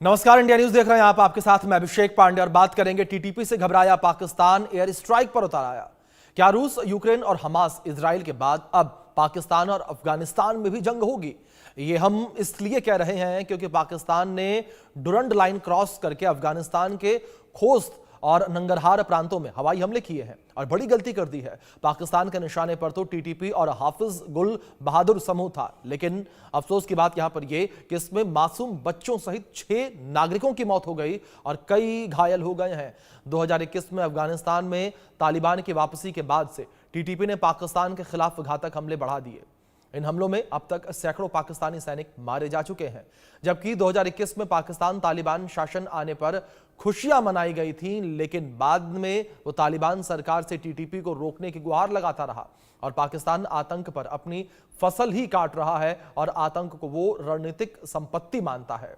नमस्कार, India news देख रहे हैं आप। आपके साथ मैं अभिषेक पांडे और बात करेंगे टीटीपी से घबराया पाकिस्तान एयर स्ट्राइक पर उतर आया। क्या रूस, यूक्रेन और हमास इजराइल के बाद अब पाकिस्तान और अफगानिस्तान में भी जंग होगी? ये हम इसलिए कह रहे हैं क्योंकि पाकिस्तान ने डुरंड लाइन क्रॉस करके अफगानिस्तान के खोस्त और नंगरहार प्रांतों में हवाई हमले किए हैं और बड़ी गलती कर दी है। पाकिस्तान के निशाने पर तो टीटीपी और हाफिज गुल बहादुर समूह था, लेकिन अफसोस की बात यहां पर यह कि इसमें मासूम बच्चों सहित 6 नागरिकों की मौत हो गई और कई घायल हो गए हैं। 2021 में अफगानिस्तान में तालिबान की वापसी के बाद से टीटीपी ने पाकिस्तान के खिलाफ घातक हमले बढ़ा दिए। इन हमलों में अब तक सैकड़ों पाकिस्तानी सैनिक मारे जा चुके हैं, जबकि 2021 में पाकिस्तान तालिबान शासन आने पर खुशियां मनाई गई थी, लेकिन बाद में वो तालिबान सरकार से टीटीपी को रोकने की गुहार लगाता रहा और पाकिस्तान आतंक पर अपनी फसल ही काट रहा है और आतंक को वो रणनीतिक संपत्ति मानता है।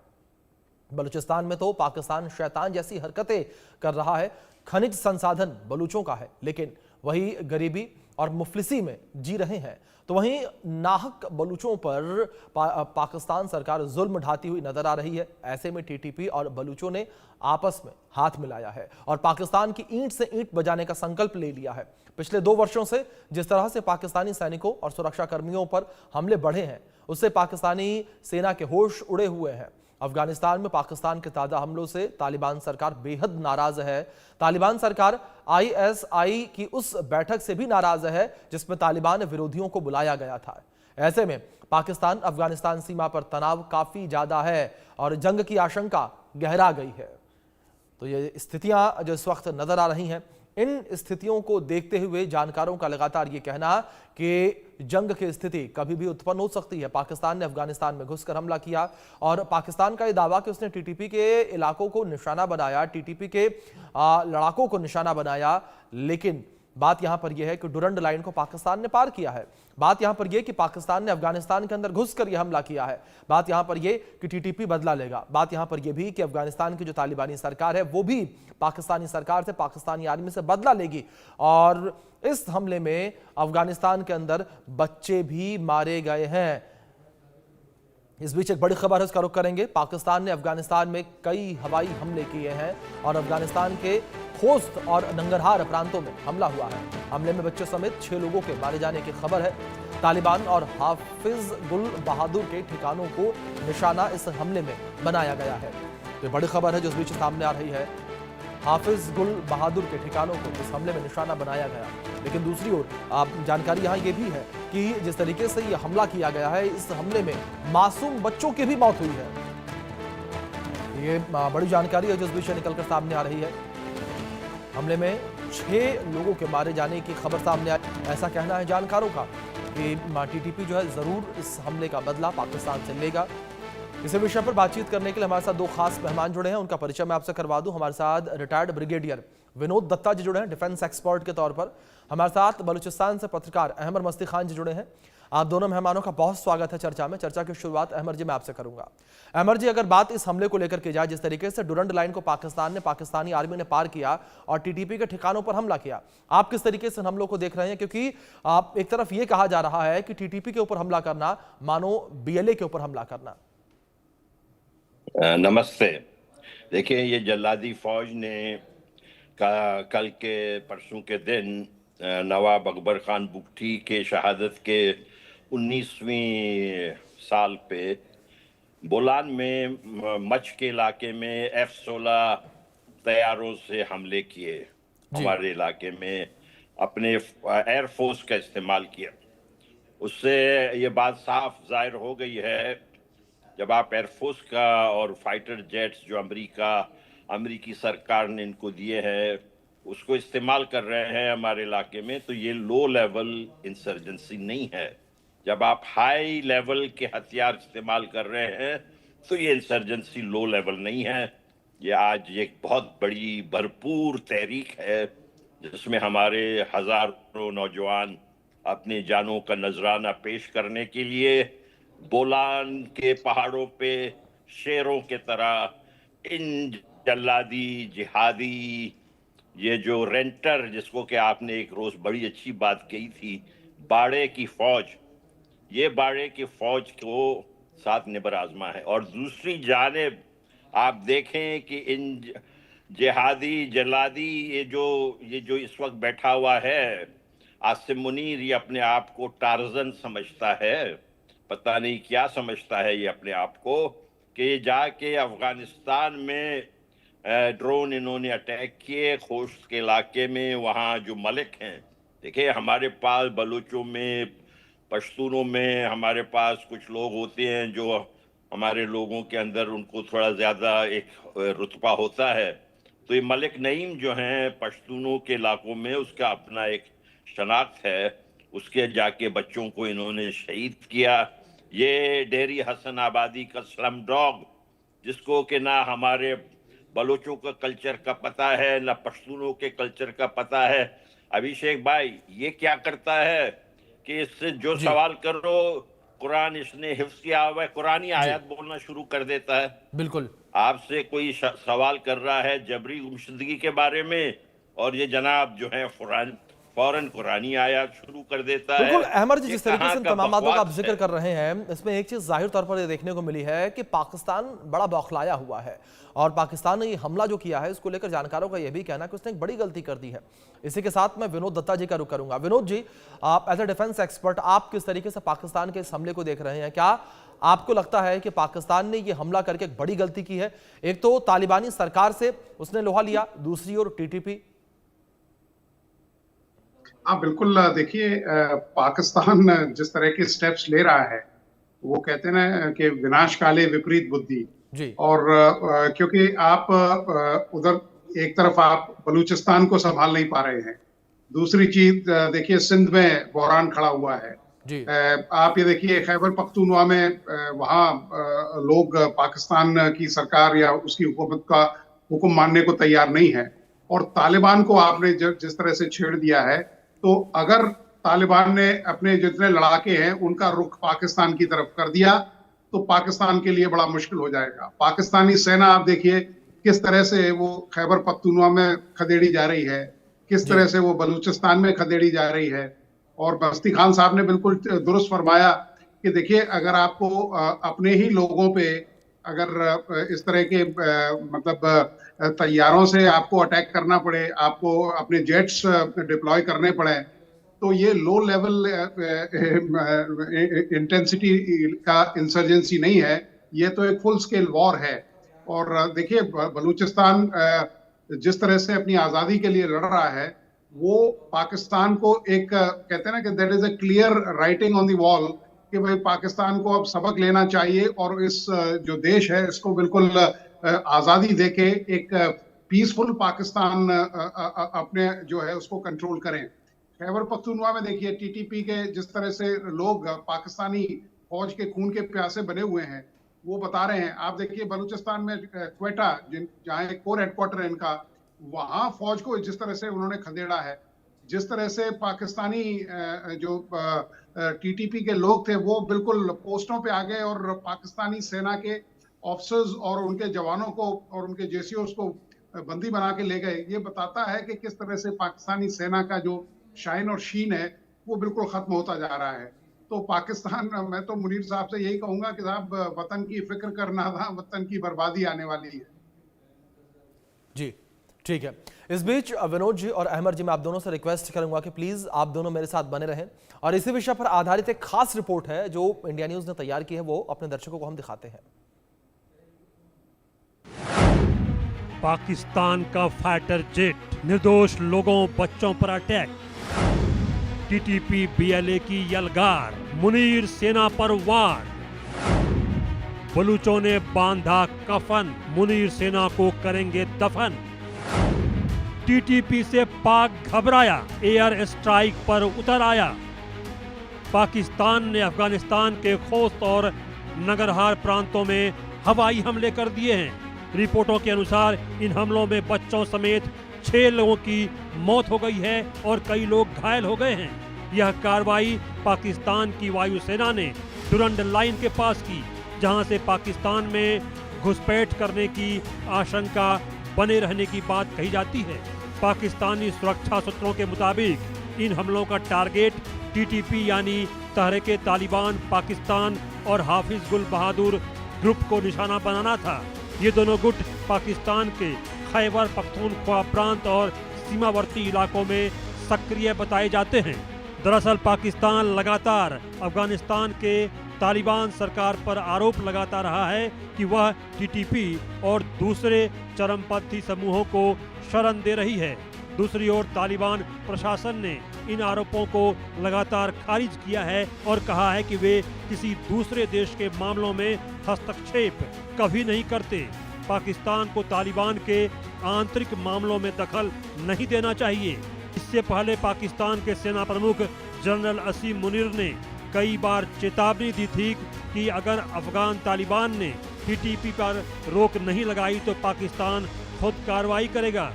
बलूचिस्तान में तो पाकिस्तान शैतान जैसी हरकतें कर रहा है। खनिज संसाधन बलूचों का है, लेकिन वही गरीबी और मुफलिसी में जी रहे हैं। तो वहीं नाहक बलूचों पर पाकिस्तान सरकार जुल्म ढाती हुई नजर आ रही है। ऐसे में टीटीपी और बलूचों ने आपस में हाथ मिलाया है और पाकिस्तान की ईंट से ईंट बजाने का संकल्प ले लिया है। पिछले 2 वर्षों से जिस तरह से पाकिस्तानी सैनिकों और सुरक्षा कर्मियों पर हमले बढ़े हैं, उससे पाकिस्तानी सेना के होश उड़े हुए हैं। अफगानिस्तान में पाकिस्तान के ताजा हमलों से तालिबान सरकार बेहद नाराज है। तालिबान सरकार आईएसआई की उस बैठक से भी नाराज है जिसमें तालिबान विरोधियों को बुलाया गया था। ऐसे में पाकिस्तान अफगानिस्तान सीमा पर तनाव काफी ज्यादा है और जंग की आशंका गहरा गई है। तो ये स्थितियां जो इस वक्त नजर आ रही हैं, इन स्थितियों को देखते हुए जानकारों का लगातार ये कहना कि जंग की स्थिति कभी भी उत्पन्न हो सकती है। पाकिस्तान ने अफगानिस्तान में घुसकर हमला किया और पाकिस्तान का यह दावा कि उसने टीटीपी के इलाकों को निशाना बनाया, टीटीपी के लड़ाकों को निशाना बनाया, लेकिन बात यहां पर यह है कि डुरंड लाइन को पाकिस्तान ने पार किया है। बात यहां पर यह कि पाकिस्तान ने अफगानिस्तान के अंदर घुसकर यह हमला किया है। बात यहां पर यह कि टीटीपी बदला लेगा। बात यहां पर यह भी कि अफगानिस्तान की जो तालिबानी सरकार है वो भी पाकिस्तानी सरकार से, पाकिस्तानी आर्मी से बदला लेगी और इस हमले में अफगानिस्तान के अंदर बच्चे भी मारे गए हैं। इस बीच एक बड़ी खबर है, उसका रुख करेंगे। पाकिस्तान ने अफगानिस्तान में कई हवाई हमले किए हैं और अफगानिस्तान के खोस्त और नंगरहार प्रांतों में हमला हुआ है। हमले में बच्चों समेत 6 लोगों के मारे जाने की खबर है। तालिबान और हाफिज गुल बहादुर के ठिकानों को निशाना इस हमले में बनाया गया है। तो बड़ी खबर है जो इस बीच सामने आ रही है। हाफिज गुल बहादुर के ठिकानों को इस हमले में निशाना बनाया गया, लेकिन दूसरी ओर जानकारी यहाँ ये भी है कि जिस तरीके से ये हमला किया गया है, इस हमले में मासूम बच्चों की भी मौत हुई है। ये बड़ी जानकारी है जो इस बीच निकलकर सामने आ रही है। हमले में 6 लोगों के मारे जाने की खबर सामने आई। ऐसा कहना है जानकारों का कि टीटीपी जो है जरूर इस हमले का बदला पाकिस्तान से लेगा। इसी विषय पर बातचीत करने के लिए हमारे साथ 2 खास मेहमान जुड़े हैं, उनका परिचय मैं आपसे करवा दूं। हमारे साथ रिटायर्ड ब्रिगेडियर विनोद दत्ता जी जुड़े हैं डिफेंस एक्सपर्ट के तौर पर। हमारे साथ बलूचिस्तान से पत्रकार अहमर मस्ती खान जी जुड़े हैं। आप दोनों मेहमानों का बहुत स्वागत है चर्चा में। चर्चा की शुरुआत अहमर जी मैं आपसे करूंगा। अहमर जी, अगर बात इस हमले को लेकर की जाए, जिस तरीके से डुरंड लाइन को पाकिस्तानी आर्मी ने पार किया और टीटीपी के ठिकानों पर हमला किया, आप किस तरीके से हमलों को देख रहे हैं? क्योंकि आप एक तरफ ये कहा जा रहा है कि टीटीपी के ऊपर हमला करना मानो बीएलए के ऊपर हमला करना। नमस्ते। देखिए, ये जल्लादी फौज ने कल के परसों के दिन नवाब अकबर खान बुगटी के शहादत के 19वीं साल पे बोलान में मच के इलाके में F-16 तैयारों से हमले किए। हमारे इलाके में अपने एयरफोर्स का इस्तेमाल किया। उससे ये बात साफ जाहिर हो गई है, जब आप एयरफोर्स का और फाइटर जेट्स जो अमेरिकी सरकार ने इनको दिए हैं उसको इस्तेमाल कर रहे हैं हमारे इलाके में, तो ये लो लेवल इंसर्जेंसी नहीं है। जब आप हाई लेवल के हथियार इस्तेमाल कर रहे हैं तो ये इंसर्जेंसी लो लेवल नहीं है। ये आज एक बहुत बड़ी भरपूर तहरीक है जिसमें हमारे हजारों नौजवान अपनी जानों का नजराना पेश करने के लिए बोलान के पहाड़ों पे शेरों के तरह इन जल्लादी जिहादी, ये जो रेंटर, जिसको कि आपने एक रोज बड़ी अच्छी बात कही थी, बाड़े की फौज, ये बाड़े की फौज को साथ निबर आजमा है। और दूसरी जानिब आप देखें कि इन जिहादी जलादी ये जो इस वक्त बैठा हुआ है आसिम मुनीर, ये अपने आप को टार्जन समझता है, पता नहीं क्या समझता है ये अपने आप को, कि जाके अफगानिस्तान में ड्रोन इन्होंने अटैक किए खोस्त के इलाके में। वहाँ जो मलिक हैं, देखिए हमारे पास बलूचों में, पश्तूनों में हमारे पास कुछ लोग होते हैं जो हमारे लोगों के अंदर उनको थोड़ा ज़्यादा एक रुतबा होता है। तो ये मलिक नईम जो हैं पश्तूनों के इलाकों में, उसका अपना एक शनाख्त है, उसके जाके बच्चों को इन्होंने शहीद किया। ये डेरी हसन आबादी का स्लम डॉग, जिसको कि ना हमारे बलोचों का कल्चर का पता है ना पश्तूनों के कल्चर का पता है। अभिषेक भाई, ये क्या करता है कि इससे जो जी सवाल करो, कुरान इसने हिफ्ज किया हुआ है, कुरानी आयत बोलना शुरू कर देता है। बिल्कुल। आपसे कोई सवाल कर रहा है जबरी गुमशुदगी के बारे में, और ये जनाब जो है फौरन कुरानी आयत शुरू कर देता है। बिल्कुल अहमद जी, ये जिस तरीके से कहाँ इन का तमाम बातों का आप बकवास जिक्र है? कर रहे हैं, इसमें एक चीज जाहिर तौर पर ये देखने को मिली है कि पाकिस्तान बड़ा बौखलाया हुआ है, और पाकिस्तान ने ये हमला जो किया है इसको लेकर जानकारों का यह भी कहना है कि उसने एक बड़ी गलती कर दी है। इसी के साथ मैं विनोद दत्ता जी का रुख करूंगा। विनोद जी, आप एज ए डिफेंस एक्सपर्ट, आप किस तरीके से पाकिस्तान के इस हमले को देख रहे हैं? क्या आपको लगता है कि पाकिस्तान ने यह हमला करके एक बड़ी गलती की है? एक तो तालिबानी सरकार से उसने लोहा लिया, दूसरी ओर टीटीपी। हाँ बिल्कुल, देखिए पाकिस्तान जिस तरह के स्टेप्स ले रहा है, वो कहते हैं ना कि विनाश काले विपरीत बुद्धि। जी और क्योंकि आप उधर एक तरफ आप बलूचिस्तान को संभाल नहीं पा रहे हैं, दूसरी चीज देखिए सिंध में बहरान खड़ा हुआ है। जी आप ये देखिए खैबर पख्तूनख्वा में वहाँ लोग पाकिस्तान की सरकार या उसकी हुकूमत का हुक्म मानने को तैयार नहीं है, और तालिबान को आपने जिस तरह से छेड़ दिया है, तो अगर तालिबान ने अपने जितने लड़ाके हैं उनका रुख पाकिस्तान की तरफ कर दिया तो पाकिस्तान के लिए बड़ा मुश्किल हो जाएगा। पाकिस्तानी सेना आप देखिए किस तरह से वो खैबर पख्तूनख्वा में खदेड़ी जा रही है, किस तरह से वो बलूचिस्तान में खदेड़ी जा रही है। और बस्ती खान साहब ने बिल्कुल दुरुस्त फरमाया कि देखिए अगर आपको अपने ही लोगों पे अगर इस तरह के मतलब तैयारों से आपको अटैक करना पड़े, आपको अपने जेट्स डिप्लॉय करने पड़े, तो ये लो लेवल इंटेंसिटी का इंसर्जेंसी नहीं है, ये तो एक फुल स्केल वॉर है। और देखिए बलूचिस्तान जिस तरह से अपनी आजादी के लिए लड़ रहा है, वो पाकिस्तान को एक कहते हैं ना कि there is a clear writing on the wall कि भाई पाकिस्तान को अब सबक लेना चाहिए और इस जो देश है इसको बिल्कुल आजादी देके एक पीसफुल पाकिस्तान अपने जो है उसको कंट्रोल करें। खैबर पख्तूनख्वा में देखिए टीटीपी के जिस तरह से लोग पाकिस्तानी फौज के खून के प्यासे बने हुए हैं, वो बता रहे हैं। आप देखिए बलूचिस्तान में क्वेटा जहाँ एक कोर हेडक्वार्टर है इनका, वहां फौज को जिस तरह से उन्होंने खदेड़ा है, जिस तरह से पाकिस्तानी जो टीटीपी के लोग थे वो बिल्कुल पोस्टों पे आ गए और पाकिस्तानी सेना के ऑफिसर्स और उनके जवानों को और उनके जेसीओस को बंदी बना के ले गए, ये बताता है कि किस तरह से पाकिस्तानी सेना का जो शाइन और शीन है वो बिल्कुल खत्म होता जा रहा है। तो पाकिस्तान, मैं तो मुनीर साहब से यही कहूंगा कि साहब वतन की फिक्र करना था, वतन की बर्बादी आने वाली है। जी ठीक है। इस बीच विनोद जी और अहमद जी, मैं आप दोनों से रिक्वेस्ट करूंगा कि प्लीज आप दोनों मेरे साथ बने रहें, और इसी विषय पर आधारित एक खास रिपोर्ट है जो इंडिया न्यूज ने तैयार की है, वो अपने दर्शकों को हम दिखाते हैं। पाकिस्तान का फाइटर जेट निर्दोष लोगों बच्चों पर अटैक, टीटीपी बीएलए की यलगार, मुनीर सेना पर वार, बलूचों ने बांधा कफन, मुनीर सेना को करेंगे दफन, टीटीपी से पाक घबराया, एयर स्ट्राइक पर उतर आया, पाकिस्तान ने अफगानिस्तान के खोस्त और नगरहार प्रांतों में हवाई हमले कर दिए हैं। रिपोर्टों के अनुसार इन हमलों में बच्चों समेत 6 लोगों की मौत हो गई है और कई लोग घायल हो गए हैं। यह कार्रवाई पाकिस्तान की वायुसेना ने डुरंड लाइन के पास की, जहां से पाकिस्तान में घुसपैठ करने की आशंका बने रहने की बात कही जाती है। पाकिस्तानी सुरक्षा सूत्रों के मुताबिक इन हमलों का टारगेट टीटीपी यानी तहरीक-ए-तालिबान पाकिस्तान और हाफिज गुल बहादुर ग्रुप को निशाना बनाना था। ये दोनों गुट पाकिस्तान के खैबर पख्तूनख्वा प्रांत और सीमावर्ती इलाकों में सक्रिय बताए जाते हैं। दरअसल पाकिस्तान लगातार अफगानिस्तान के तालिबान सरकार पर आरोप लगाता रहा है कि वह टीटीपी और दूसरे चरमपंथी समूहों को शरण दे रही है। दूसरी ओर तालिबान प्रशासन ने इन आरोपों को लगातार खारिज किया है और कहा है कि वे किसी दूसरे देश के मामलों में हस्तक्षेप कभी नहीं करते। पाकिस्तान को तालिबान के आंतरिक मामलों में दखल नहीं देना चाहिए। इससे पहले पाकिस्तान के सेना प्रमुख जनरल असीम मुनीर ने कई बार चेतावनी दी थी कि अगर अफगान तालिबान ने टीटीपी पर रोक नहीं लगाई तो पाकिस्तान खुद कार्रवाई करेगा।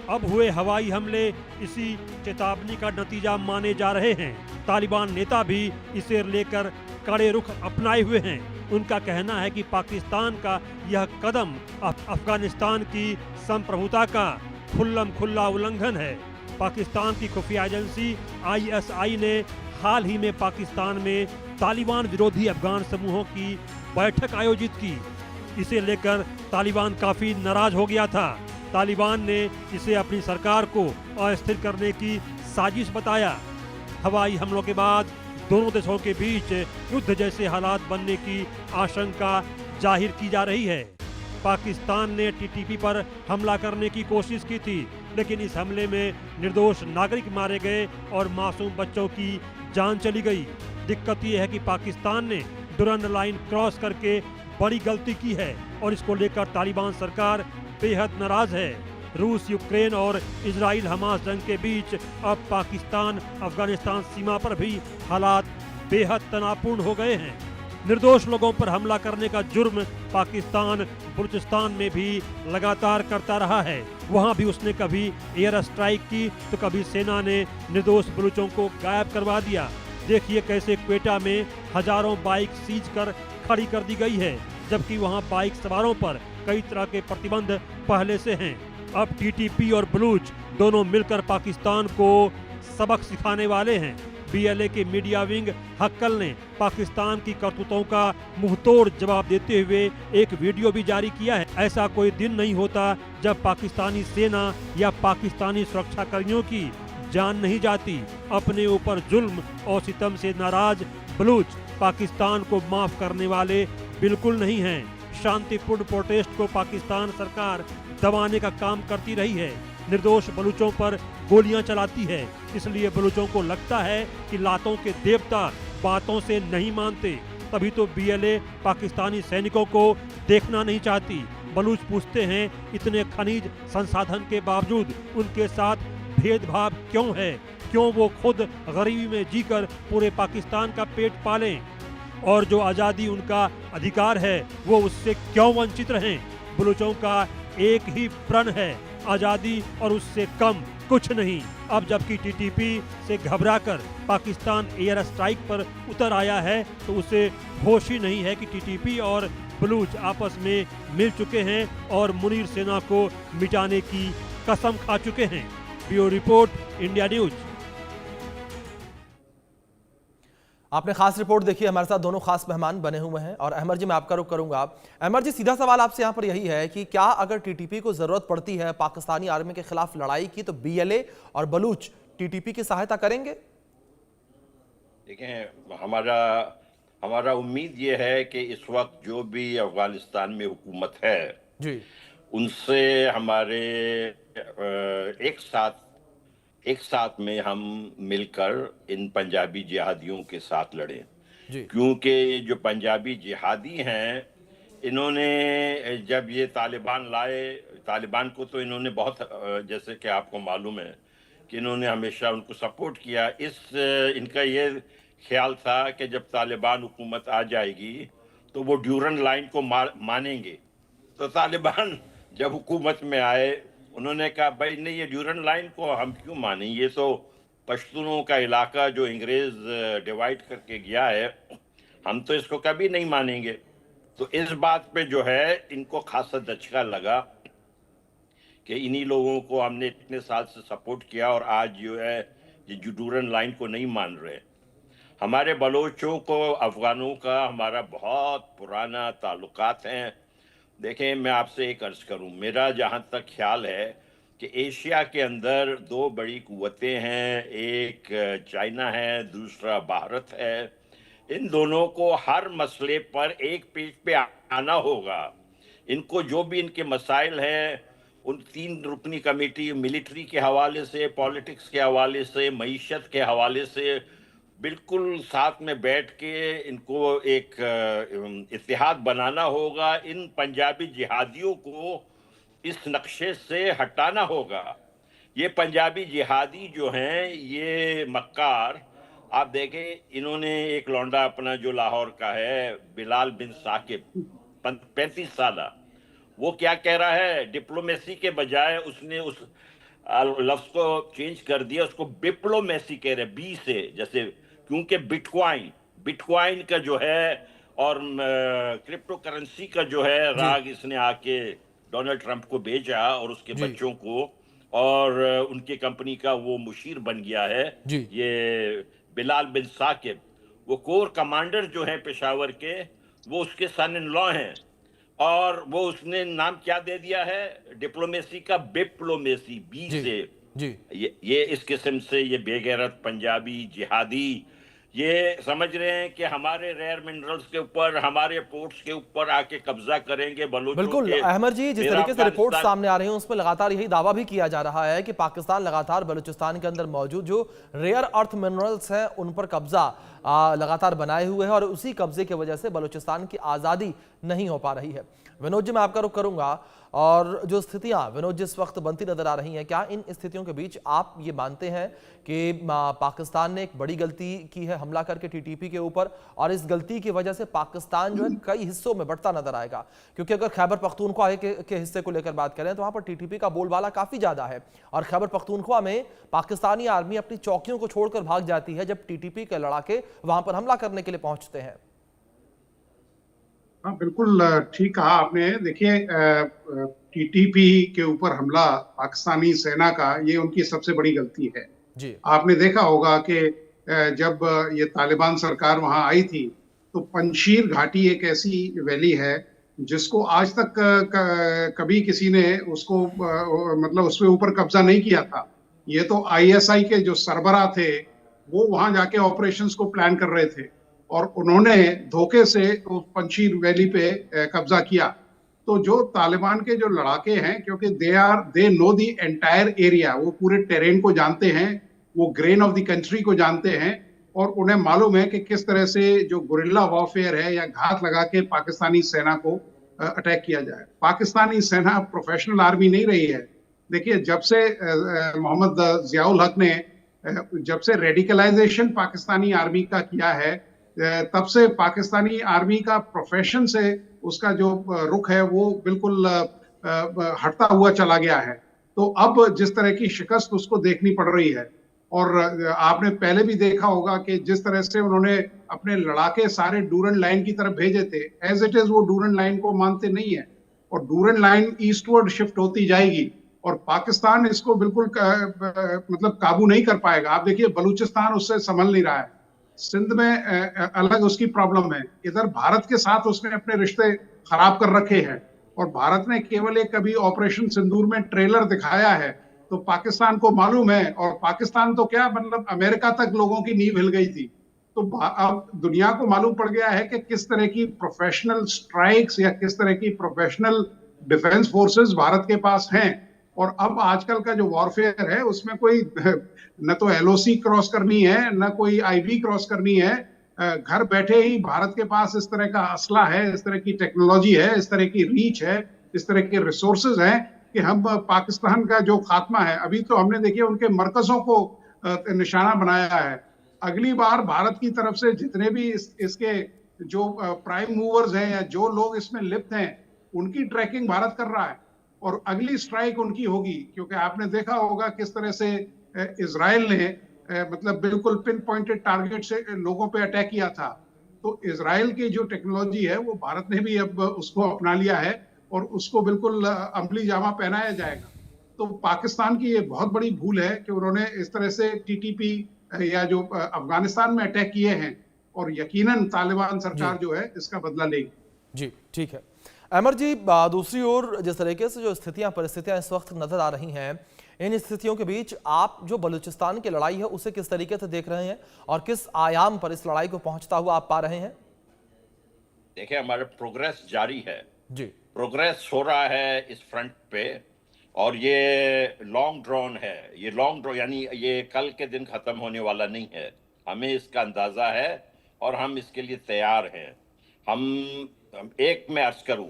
अब हुए हवाई हमले इसी चेतावनी का नतीजा माने जा रहे हैं। तालिबान नेता भी इसे लेकर कड़े रुख अपनाए हुए हैं। उनका कहना है कि पाकिस्तान का यह कदम अफगानिस्तान की संप्रभुता का खुल्ला उल्लंघन है। पाकिस्तान की खुफिया एजेंसी ISI ने हाल ही में पाकिस्तान में तालिबान विरोधी अफगान समूहों की बैठक आयोजित की। इसे लेकर तालिबान काफी नाराज हो गया था। तालिबान ने इसे अपनी सरकार को अस्थिर करने की साजिश बताया। हवाई हमलों के बाद दोनों देशों के बीच युद्ध जैसे हालात बनने की आशंका जाहिर की जा रही है। पाकिस्तान ने टीटीपी पर हमला करने की कोशिश की थी, लेकिन इस हमले में निर्दोष नागरिक मारे गए और मासूम बच्चों की जान चली गई। दिक्कत यह है कि पाकिस्तान ने डुरंड लाइन क्रॉस करके बड़ी गलती की है और इसको लेकर तालिबान सरकार बेहद नाराज है। रूस, यूक्रेन और इजराइल हमास जंग के बीच अब पाकिस्तान अफगानिस्तान सीमा पर भी हालात बेहद तनावपूर्ण हो गए हैं। निर्दोष लोगों पर हमला करने का जुर्म पाकिस्तान बलूचिस्तान में भी लगातार करता रहा है। वहां भी उसने कभी एयर स्ट्राइक की तो कभी सेना ने निर्दोष बलूचों को गायब करवा दिया। देखिए कैसे क्वेटा में हजारों बाइक सीज कर खड़ी कर दी गई है, जबकि वहां बाइक सवारों पर कई तरह के प्रतिबंध पहले से हैं। अब टीटीपी और बलूच दोनों मिलकर पाकिस्तान को सबक सिखाने वाले हैं। BLA के मीडिया विंग हक्कल ने पाकिस्तान की करतूतों का मुंहतोड़ जवाब देते हुए एक वीडियो भी जारी किया है। ऐसा कोई दिन नहीं होता जब पाकिस्तानी सेना या पाकिस्तानी सुरक्षा कर्मियों की जान नहीं जाती। अपने ऊपर जुल्म और सितम से नाराज बलूच पाकिस्तान को माफ करने वाले बिल्कुल नहीं हैं। शांतिपूर्ण प्रोटेस्ट को पाकिस्तान सरकार दबाने का काम करती रही है। निर्दोष बलूचों पर गोलियां चलाती है। इसलिए बलूचों को लगता है कि लातों के देवता बातों से नहीं मानते। तभी तो BLA पाकिस्तानी सैनिकों को देखना नहीं चाहती। बलूच पूछते हैं इतने खनिज संसाधन के बावजूद उनके साथ भेदभाव क्यों है? क्यों वो खुद गरीबी में जीकर पूरे पाकिस्तान का पेट पालें और जो आज़ादी उनका अधिकार है वो उससे क्यों वंचित रहें? बलूचों का एक ही प्रण है, आज़ादी और उससे कम कुछ नहीं। अब जबकि टीटीपी से घबराकर पाकिस्तान एयर स्ट्राइक पर उतर आया है तो उसे होश ही नहीं है कि टीटीपी और बलूच आपस में मिल चुके हैं और मुनीर सेना को मिटाने की कसम खा चुके हैं। Bureau report, India news. आपने खास रिपोर्ट देखी। हमारे साथ दोनों खास मेहमान बने हुए हैं और अहमद जी मैं आपका रुख करूंगा। अहमद जी, सीधा सवाल आपसे यहाँ पर यही है कि क्या अगर टीटीपी को जरूरत पड़ती है पाकिस्तानी आर्मी के खिलाफ लड़ाई की तो BLA और बलूच टीटीपी की सहायता करेंगे? देखें, हमारा उम्मीद ये है कि इस वक्त जो भी अफगानिस्तान में हुकूमत है जी, उनसे हमारे एक साथ में हम मिलकर इन पंजाबी जिहादियों के साथ लड़ें। जी। क्योंकि जो पंजाबी जिहादी हैं, इन्होंने जब ये तालिबान को तो इन्होंने बहुत, जैसे कि आपको मालूम है कि इन्होंने हमेशा उनको सपोर्ट किया। इनका ये ख्याल था कि जब तालिबान हुकूमत आ जाएगी तो वो ड्यूरन लाइन को मानेंगे। तो तालिबान जब हुकूमत में आए उन्होंने कहा भाई नहीं, ये ड्यूरन लाइन को हम क्यों मानें, ये तो पश्तूनों का इलाका जो अंग्रेज डिवाइड करके गया है, हम तो इसको कभी नहीं मानेंगे। तो इस बात पे जो है इनको खासा दचका लगा कि इन्हीं लोगों को हमने इतने साल से सपोर्ट किया और आज जो है ये ड्यूरन लाइन को नहीं मान रहे। हमारे बलोचों को अफगानों का हमारा बहुत पुराना ताल्लुकात हैं देखें, मैं आपसे एक अर्ज करूं, मेरा जहां तक ख्याल है कि एशिया के अंदर दो बड़ी कुव्वतें हैं, एक चाइना है, दूसरा भारत है। इन दोनों को हर मसले पर एक पेज पे आना होगा। इनको जो भी इनके मसाइल हैं, उन 3 रुकनी कमेटी, मिलिट्री के हवाले से, पॉलिटिक्स के हवाले से, मईशत के हवाले से, बिल्कुल साथ में बैठ के इनको एक इत्तेहाद बनाना होगा। इन पंजाबी जिहादियों को इस नक्शे से हटाना होगा। ये पंजाबी जिहादी जो हैं, ये मक्कार, आप देखें, इन्होंने एक लौंडा अपना जो लाहौर का है, बिलाल बिन साकिब, 35 साल, वो क्या कह रहा है, डिप्लोमेसी के बजाय उसने उस लफ्ज को चेंज कर दिया, उसको डिप्लोमेसी कह रहे, बी से, जैसे, क्योंकि बिटकॉइन का जो है और क्रिप्टो करेंसी का जो है राग इसने आके डोनाल्ड ट्रंप को भेजा और उसके बच्चों को, और उनकी कंपनी का वो मुशीर बन गया है ये बिलाल बिन साकिब। वो कोर कमांडर जो है पेशावर के, वो उसके सन इन लॉ हैं, और वो उसने नाम क्या दे दिया है डिप्लोमेसी का, बिप्लोमेसी, बी से। ये इस किस्म से ये बेगैरत पंजाबी जिहादी ये समझ रहे हैं कि हमारे रेयर मिनरल्स के ऊपर, हमारे पोर्ट्स के ऊपर आके कब्जा करेंगे बलूचों बिल्कुल के। अहमद जी, जिस तरीके से रिपोर्ट सामने आ रही है उसमें लगातार यही दावा भी किया जा रहा है कि पाकिस्तान लगातार बलूचिस्तान के अंदर मौजूद जो रेयर अर्थ मिनरल्स हैं उन पर कब्जा लगातार बनाए हुए है और उसी कब्जे की वजह से बलूचिस्तान की आज़ादी नहीं हो पा रही है। विनोद जी, मैं आपका रुख करूंगा, और जो स्थितियां विनोद जिस वक्त बनती नजर आ रही हैं, क्या इन स्थितियों के बीच आप ये मानते हैं कि पाकिस्तान ने एक बड़ी गलती की है हमला करके टीटीपी के ऊपर, और इस गलती की वजह से पाकिस्तान जो है कई हिस्सों में बंटता नजर आएगा? क्योंकि अगर खैबर पख्तूनख्वा के हिस्से को लेकर बात करें तो वहां पर टीटीपी का बोलबाला काफी ज्यादा है, और खैबर पख्तूनख्वा में पाकिस्तानी आर्मी अपनी चौकियों को छोड़कर भाग जाती है जब टीटीपी के लड़ाके वहां पर हमला करने के लिए पहुंचते हैं। हाँ, बिल्कुल ठीक कहा आपने। देखिए, टीटीपी के ऊपर हमला पाकिस्तानी सेना का, ये उनकी सबसे बड़ी गलती है जी। आपने देखा होगा कि जब ये तालिबान सरकार वहां आई थी तो पंशीर घाटी एक ऐसी वैली है जिसको आज तक कभी किसी ने उसको मतलब उसके ऊपर कब्जा नहीं किया था। ये तो आईएसआई के जो सरबरा थे वो वहां जाके ऑपरेशंस को प्लान कर रहे थे और उन्होंने धोखे से पंशीर वैली पे कब्जा किया। तो जो तालिबान के जो लड़ाके हैं, क्योंकि they know the entire area, वो पूरे टेरेन को जानते हैं, वो ग्रेन ऑफ द कंट्री को जानते हैं, और उन्हें मालूम है कि किस तरह से जो गुरिल्ला वॉरफेयर है या घात लगा के पाकिस्तानी सेना को अटैक किया जाए। पाकिस्तानी सेना प्रोफेशनल आर्मी नहीं रही है। देखिए, जब से मोहम्मद जियाउल हक ने जब से रेडिकलाइजेशन पाकिस्तानी आर्मी का किया है, तब से पाकिस्तानी आर्मी का प्रोफेशन से उसका जो रुख है वो बिल्कुल हटता हुआ चला गया है। तो अब जिस तरह की शिकस्त उसको देखनी पड़ रही है, और आपने पहले भी देखा होगा कि जिस तरह से उन्होंने अपने लड़ाके सारे डूरन लाइन की तरफ भेजे थे, एज इट इज वो डूरन लाइन को मानते नहीं है, और डूरन लाइन ईस्टवर्ड शिफ्ट होती जाएगी और पाकिस्तान इसको बिल्कुल मतलब काबू नहीं कर पाएगा। आप देखिए, बलूचिस्तान उससे संभल नहीं रहा है, सिंध में अलग उसकी प्रॉब्लम है, इधर भारत के साथ उसने अपने रिश्ते खराब कर रखे हैं, और भारत ने केवल एक कभी ऑपरेशन सिंदूर में ट्रेलर दिखाया है तो पाकिस्तान को मालूम है, और पाकिस्तान तो क्या, मतलब अमेरिका तक लोगों की नींव हिल गई थी। तो अब दुनिया को मालूम पड़ गया है कि किस तरह की प्रोफेशनल स्ट्राइक्स या किस तरह की प्रोफेशनल डिफेंस फोर्सेस भारत के पास हैं। और अब आजकल का जो वॉरफेयर है उसमें कोई न तो एलओसी क्रॉस करनी है, न कोई आईबी क्रॉस करनी है। घर बैठे ही भारत के पास इस तरह का असला है, इस तरह की टेक्नोलॉजी है, इस तरह की रीच है, इस तरह के रिसोर्सेज हैं कि हम पाकिस्तान का जो खात्मा है, अभी तो हमने देखिए उनके मरकजों को निशाना बनाया है। अगली बार भारत की तरफ से जितने भी इसके जो प्राइम मूवर्स हैं या जो लोग इसमें लिप्त हैं, उनकी ट्रैकिंग भारत कर रहा है, और अगली स्ट्राइक उनकी होगी। क्योंकि आपने देखा होगा किस तरह से इजराइल ने मतलब बिल्कुल पिन पॉइंटेड टारगेट से लोगों पे अटैक किया था। तो इजराइल की जो टेक्नोलॉजी है वो भारत ने भी अब उसको अपना लिया है और उसको बिल्कुल अमली जामा पहनाया जाएगा। तो पाकिस्तान की ये बहुत बड़ी भूल है कि उन्होंने इस तरह से टीटीपी या जो अफगानिस्तान में अटैक किए हैं, और यकीनन तालिबान सरकार जो है इसका बदला लेगी। जी, ठीक है। अमर जी, दूसरी ओर जिस तरीके से जो परिस्थितियां इस वक्त नजर आ रही हैं, इन स्थितियों के बीच आप जो बलूचिस्तान की लड़ाई है उसे किस तरीके से देख रहे हैं और किस आयाम पर इस लड़ाई को पहुंचता हुआ आप पा रहे हैं? देखिए, हमारा प्रोग्रेस जारी है। जी। प्रोग्रेस हो रहा है इस फ्रंट पे, और ये लॉन्ग ड्रॉन है। ये लॉन्ग ड्रॉन यानी ये कल के दिन खत्म होने वाला नहीं है। हमें इसका अंदाजा है और हम इसके लिए तैयार हैं। हम एक मैं अर्ज करूं,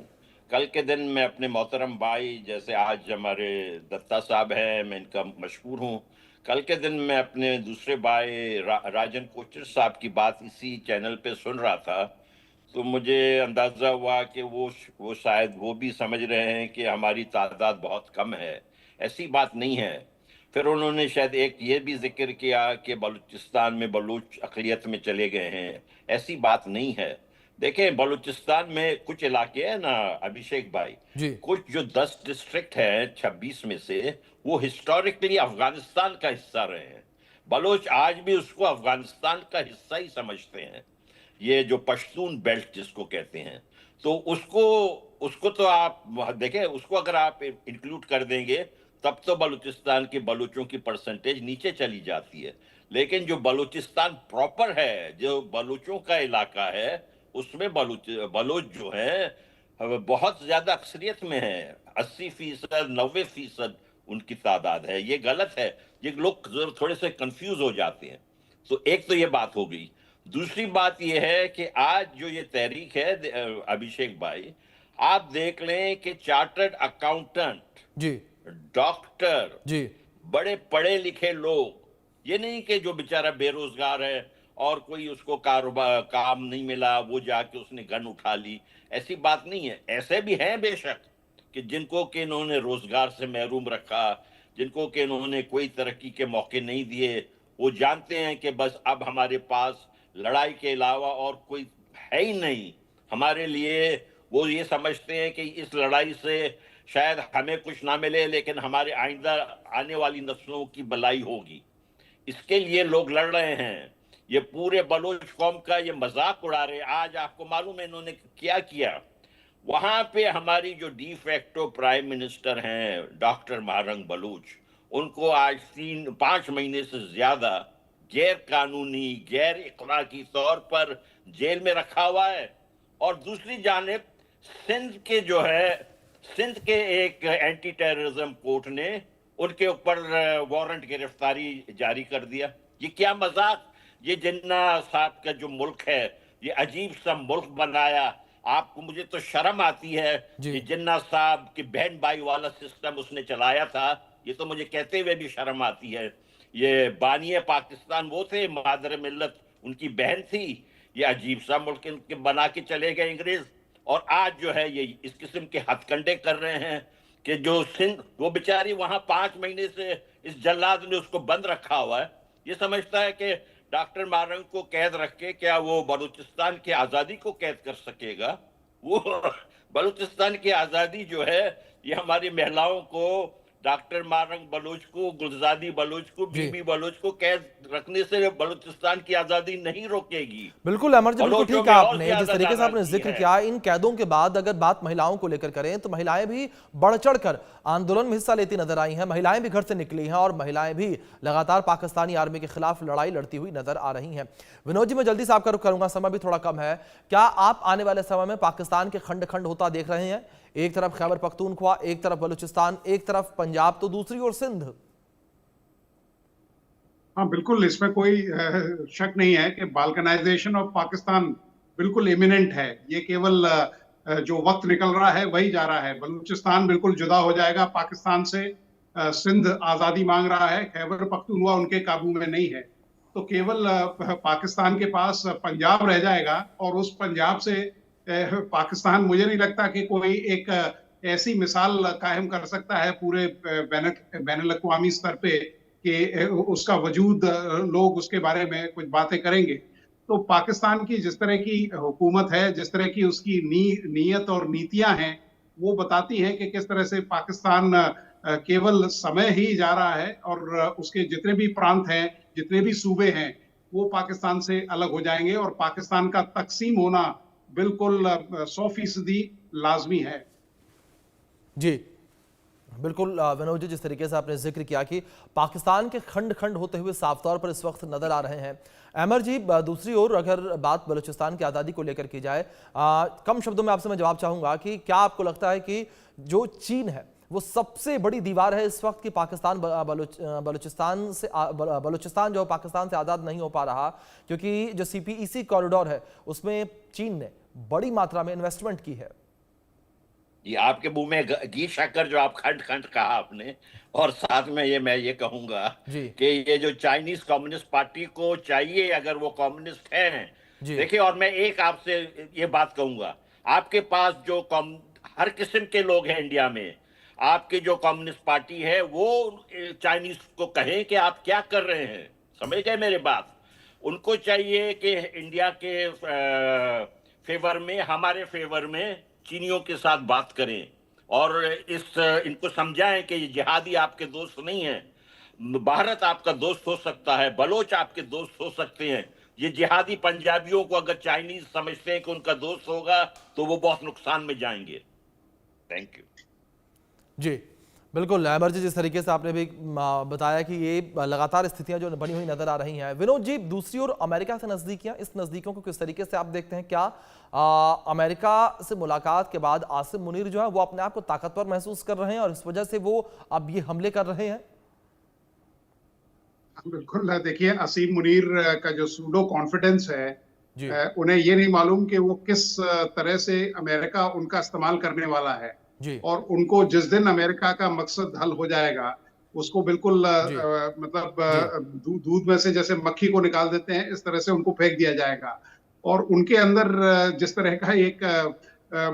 कल के दिन मैं अपने मोहतरम भाई, जैसे आज हमारे दत्ता साहब हैं, मैं इनका मशहूर हूं। कल के दिन मैं अपने दूसरे भाई राजन कोचर साहब की बात इसी चैनल पे सुन रहा था, तो मुझे अंदाजा हुआ कि वो शायद वो भी समझ रहे हैं कि हमारी तादाद बहुत कम है। ऐसी बात नहीं है। फिर उन्होंने शायद एक ये भी जिक्र किया कि बलूचिस्तान में बलूच अक़लियत में चले गए हैं। ऐसी बात नहीं है। देखें, बलूचिस्तान में कुछ इलाके हैं ना अभिषेक भाई जी। कुछ जो 10 डिस्ट्रिक्ट हैं 26 में से, वो हिस्टोरिकली अफगानिस्तान का हिस्सा रहे हैं। बलोच आज भी उसको अफगानिस्तान का हिस्सा ही समझते हैं। ये जो पश्तून बेल्ट जिसको कहते हैं, तो उसको तो आप देखें, उसको अगर आप इंक्लूड कर देंगे तब तो बलूचिस्तान के बलूचों की परसेंटेज नीचे चली जाती है। लेकिन जो बलूचिस्तान प्रॉपर है, जो बलूचों का इलाका है, उसमें बलूच जो है बहुत ज्यादा अक्सरियत में है। 80%, 90% उनकी तादाद है। ये गलत है। ये लोग थोड़े से कंफ्यूज हो जाते हैं। तो एक तो ये बात हो गई। दूसरी बात यह है कि आज जो ये तहरीक है अभिषेक भाई, आप देख लें कि चार्टर्ड अकाउंटेंट जी, डॉक्टर जी, बड़े पढ़े लिखे लोग, ये नहीं कि जो बेचारा बेरोजगार है और कोई उसको कारोबार काम नहीं मिला वो जाके उसने गन उठा ली, ऐसी बात नहीं है। ऐसे भी हैं बेशक कि जिनको कि इन्होंने रोजगार से महरूम रखा, जिनको कि इन्होंने कोई तरक्की के मौके नहीं दिए। वो जानते हैं कि बस अब हमारे पास लड़ाई के अलावा और कोई है ही नहीं हमारे लिए। वो ये समझते हैं कि इस लड़ाई से शायद हमें कुछ ना मिले, लेकिन हमारे आइंदा आने वाली नस्लों की भलाई होगी। इसके लिए लोग लड़ रहे हैं। ये पूरे बलूच कौम का ये मजाक उड़ा रहे। आज आपको मालूम है इन्होंने क्या किया? वहां पे हमारी जो डी फैक्टो प्राइम मिनिस्टर हैं डॉक्टर महारंग बलूच, उनको आज 3-5 महीने से ज्यादा गैर कानूनी, गैर इखलाकी तौर पर जेल में रखा हुआ है। और दूसरी जानिब सिंध के एक एंटी टेररिज्म कोर्ट ने उनके ऊपर वारंट गिरफ्तारी जारी कर दिया। ये क्या मजाक! ये जिन्ना साहब का जो मुल्क है, ये अजीब सा मुल्क बनाया। आपको, मुझे तो शर्म आती है कि जिन्ना साहब की बहन भाई वाला सिस्टम उसने चलाया था। ये तो मुझे कहते हुए भी शर्म आती है। ये बानिए पाकिस्तान वो थे, मादर मिल्लत उनकी बहन थी। ये अजीब सा मुल्क इनके बना के चले गए अंग्रेज, और आज जो है ये इस किस्म के हथकंडे कर रहे हैं कि जो सिंध, वो बेचारी वहां 5 महीने से इस जल्लाद ने उसको बंद रखा हुआ है। ये समझता है कि डॉक्टर मारंग को कैद रख के क्या वो बलूचिस्तान की आजादी को कैद कर सकेगा? वो बलूचिस्तान की आजादी जो है, ये हमारी महिलाओं को, डॉक्टर मारंग बलूच को, गुलजादी बलूच को, बीबी बलूच को कैद रखने से बलूचिस्तान की आजादी नहीं रोकेगी। बिल्कुल अमर जी, बिल्कुल ठीक है आपने। जिस तरीके से आपने जिक्र किया, इन कैदों के बाद अगर बात महिलाओं को लेकर करें तो महिलाएं भी बढ़ चढ़कर आंदोलन में हिस्सा लेती नजर आई हैं। महिलाएं भी घर से निकली हैं और महिलाएं भी लगातार पाकिस्तानी आर्मी के खिलाफ लड़ाई लड़ती हुई नजर आ रही हैं। विनोद जी, मैं जल्दी से आपका रुख करूंगा, समय भी थोड़ा कम है। क्या आप आने वाले समय में पाकिस्तान के खंड खंड होता देख रहे हैं? एक तरफ खैबर पख्तूनख्वा, एक तरफ बलूचिस्तान, एक तरफ पंजाब, तो दूसरी ओर सिंध। हाँ, बिल्कुल, इसमें कोई शक नहीं है कि बाल्कनाइजेशन ऑफ पाकिस्तान बिल्कुल इमिनेंट है। ये केवल जो वक्त निकल रहा है वही जा रहा है। बलूचिस्तान बिल्कुल जुदा हो जाएगा पाकिस्तान से। सिंध आजादी मांग रहा है, खैबर पख्तूनख्वा उनके काबू में नहीं है। तो केवल पाकिस्तान के पास पंजाब रह जाएगा, और उस पंजाब से पाकिस्तान, मुझे नहीं लगता कि कोई एक ऐसी मिसाल कायम कर सकता है पूरे बैनुल अक़वामी स्तर पे कि उसका वजूद, लोग उसके बारे में कुछ बातें करेंगे। तो पाकिस्तान की जिस तरह की हुकूमत है, जिस तरह की उसकी नीयत और नीतियां हैं, वो बताती हैं कि किस तरह से पाकिस्तान केवल समय ही जा रहा है, और उसके जितने भी प्रांत हैं, जितने भी सूबे हैं, वो पाकिस्तान से अलग हो जाएंगे। और पाकिस्तान का तकसीम होना बिल्कुल 100% लाजमी है। जी बिल्कुल विनोद जी, जिस तरीके से आपने जिक्र किया कि पाकिस्तान के खंड खंड होते हुए साफ तौर पर इस वक्त नजर आ रहे हैं। अमर जी, दूसरी ओर अगर बात बलूचिस्तान की आज़ादी को लेकर की जाए, कम शब्दों में आपसे मैं जवाब चाहूंगा कि क्या आपको लगता है कि जो चीन है वो सबसे बड़ी दीवार है इस वक्त कि पाकिस्तान बलूचिस्तान जो पाकिस्तान से आज़ाद नहीं हो पा रहा, क्योंकि जो CPEC कॉरिडोर है उसमें चीन ने बड़ी मात्रा में इन्वेस्टमेंट की है। ये आपके मुंह में घी शक्कर जो आप खंड खंड कहा आपने, और साथ में मैं ये कहूंगा कि ये जो चाइनीज कम्युनिस्ट पार्टी को चाहिए, अगर वो कम्युनिस्ट हैं, देखिए, और मैं एक आपसे ये बात कहूंगा, आपके पास जो हर किस्म के लोग हैं इंडिया में, आपकी जो कम्युनिस्ट पार्टी है वो चाइनीज को कहें कि आप क्या कर रहे हैं, समझ गए मेरी बात। उनको चाहिए कि इंडिया के फेवर में, हमारे फेवर में चीनियों के साथ बात करें और इनको समझाएं कि ये जिहादी आपके दोस्त नहीं है। भारत आपका दोस्त हो सकता है, बलोच आपके दोस्त हो सकते हैं। ये जिहादी पंजाबियों को अगर चाइनीज समझते हैं कि उनका दोस्त होगा तो वो बहुत नुकसान में जाएंगे। Thank you. जी बिल्कुल अमर जी, जिस तरीके से आपने भी बताया कि ये लगातार स्थितियां जो बनी हुई नजर आ रही हैं। विनोद जी, दूसरी ओर अमेरिका से नजदीकियां, इस नजदीकियों को किस तरीके से आप देखते हैं? क्या अमेरिका से मुलाकात के बाद आसिम मुनीर जो है वो अपने आप को ताकतवर महसूस कर रहे हैं और इस वजह से वो अब ये हमले कर रहे हैं? बिल्कुल, देखिए, आसिम मुनीर का जो सूडो कॉन्फिडेंस है, उन्हें ये नहीं मालूम कि वो किस तरह से अमेरिका उनका इस्तेमाल करने वाला है। और उनको जिस दिन अमेरिका का मकसद हल हो जाएगा, उसको बिल्कुल मतलब दूध में से जैसे मक्खी को निकाल देते हैं, इस तरह से उनको फेंक दिया जाएगा। और उनके अंदर जिस तरह का एक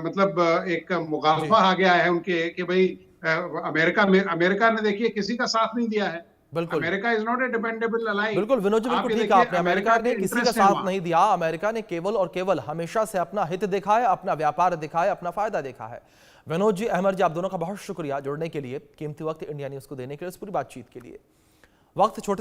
मतलब एक मुगालफा आ गया है उनके कि भाई अमेरिका ने देखिए किसी का साथ नहीं दिया है। America is not a dependable अलाइ। बिल्कुल विनोद जी, बिल्कुल ठीक है आपने, अमेरिका ने किसी का साथ नहीं दिया। अमेरिका ने केवल और केवल हमेशा से अपना हित देखा है, अपना व्यापार देखा है, अपना फायदा देखा है। विनोद जी, अहमद जी, आप दोनों का बहुत शुक्रिया जुड़ने के लिए, कीमती वक्त इंडिया न्यूज को देने के लिए, इस पूरी बातचीत के लिए। वक्त छोटे